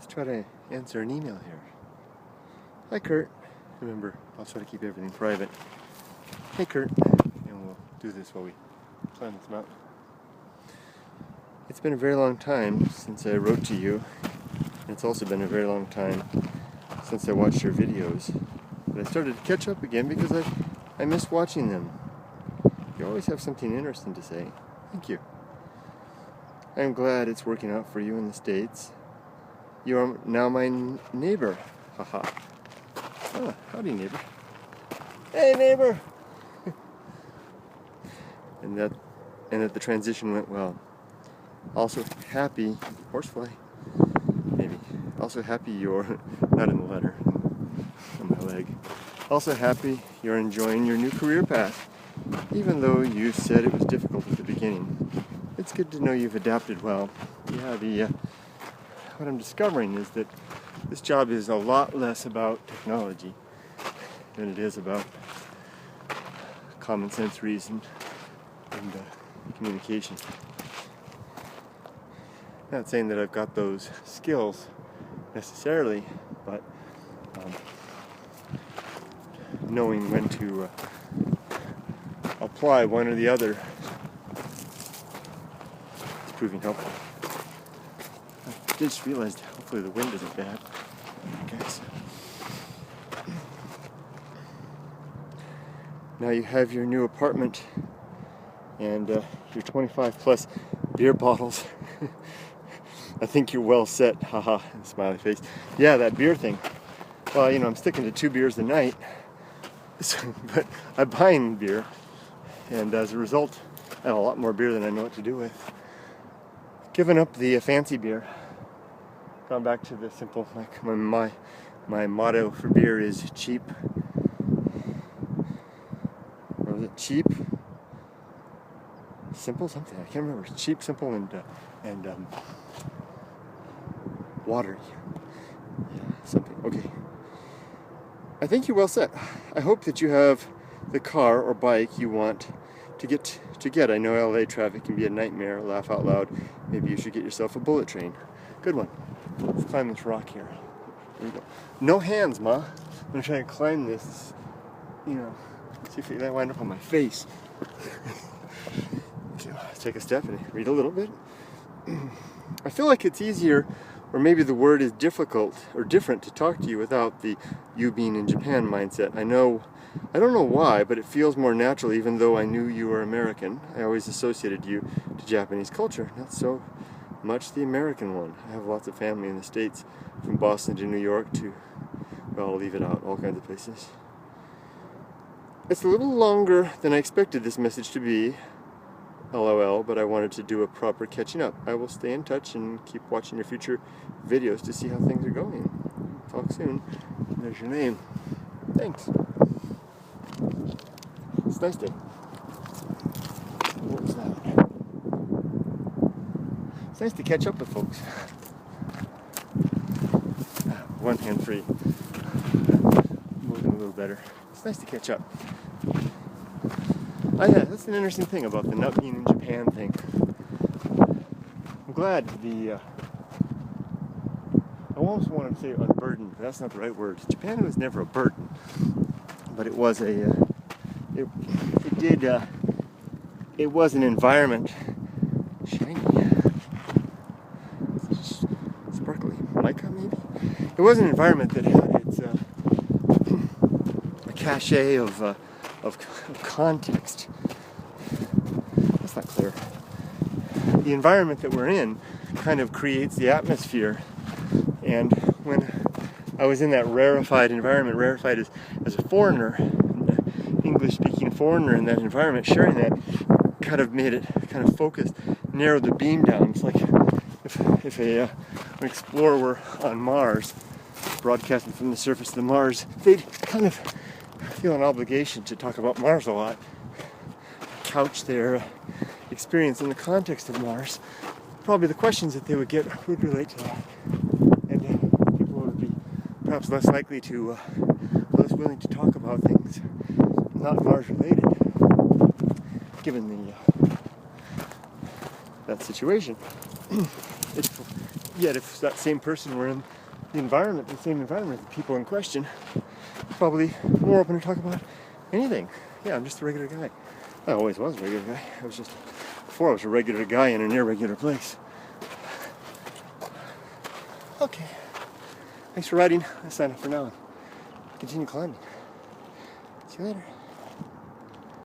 Let's try to answer an email here. Hi Kurt. Remember, I'll try to keep everything private. Hey Kurt. And we'll do this while we climb this mountain. It's been a very long time since I wrote to you. And it's also been a very long time since I watched your videos. But I started to catch up again because I miss watching them. You always have something interesting to say. Thank you. I'm glad it's working out for you in the States. You are now my neighbor. Haha. Oh, howdy neighbor. Hey neighbor! and that the transition went well. Also happy, horsefly, maybe. Also happy you're, not in the letter, on my leg. Also happy you're enjoying your new career path, even though you said it was difficult at the beginning. It's good to know you've adapted well. Yeah, what I'm discovering is that this job is a lot less about technology than it is about common sense reason and communication. Not saying that I've got those skills necessarily, but knowing when to apply one or the other is proving helpful. I just realized hopefully the wind isn't bad. Guys. Now you have your new apartment and your 25 plus beer bottles. I think you're well set. Haha, smiley face. Yeah, that beer thing. Well, you know, I'm sticking to 2 beers a night. But I'm buying beer. And as a result, I have a lot more beer than I know what to do with. Given up the fancy beer. Gone back to the simple, like my motto for beer is cheap. Or was it cheap? Simple something, I can't remember. Cheap, simple, and watery. Yeah, something. Okay. I think you're well set. I hope that you have the car or bike you want to get. I know LA traffic can be a nightmare. Laugh out loud. Maybe you should get yourself a bullet train. Good one. Let's climb this rock here. There we go. No hands, Ma. I'm gonna try and climb this. You know, see if I wind up on my face. So, let's take a step and read a little bit. I feel like it's easier, or maybe the word is difficult or different to talk to you without the you being in Japan mindset. I don't know why, but it feels more natural even though I knew you were American. I always associated you to Japanese culture, not so much the American one. I have lots of family in the States, from Boston to New York to, well, I'll leave it out, all kinds of places. It's a little longer than I expected this message to be, LOL, but I wanted to do a proper catching up. I will stay in touch and keep watching your future videos to see how things are going. Talk soon. There's your name. Thanks. It's nice to... What was that? It's nice to catch up with folks. One hand free. Moving a little better. It's nice to catch up. Oh yeah, that's an interesting thing about the not being in Japan thing. I'm glad to be, I almost wanted to say unburdened, but that's not the right word. Japan was never a burden, but it was a, it was an environment. Shiny. Sparkly. Mica, maybe? It was an environment that had its, a cachet of context. That's not clear. The environment that we're in kind of creates the atmosphere, and when I was in that rarefied environment, rarefied as a foreigner, English-speaking foreigner in that environment, sharing that kind of made it kind of focused, narrowed the beam down. It's like if an explorer were on Mars, broadcasting from the surface of the Mars, they'd kind of feel an obligation to talk about Mars a lot, couch their experience in the context of Mars. Probably the questions that they would get would relate to that, and people would be perhaps less likely to, less willing to talk about things not Mars related, given the that situation. It's yet if that same person were in the environment, the same environment, the people in question, probably more open to talk about anything. Yeah, I'm just a regular guy. I always was a regular guy. Before I was a regular guy in an irregular place. Okay. Thanks for riding. I sign up for now. Continue climbing. See you later.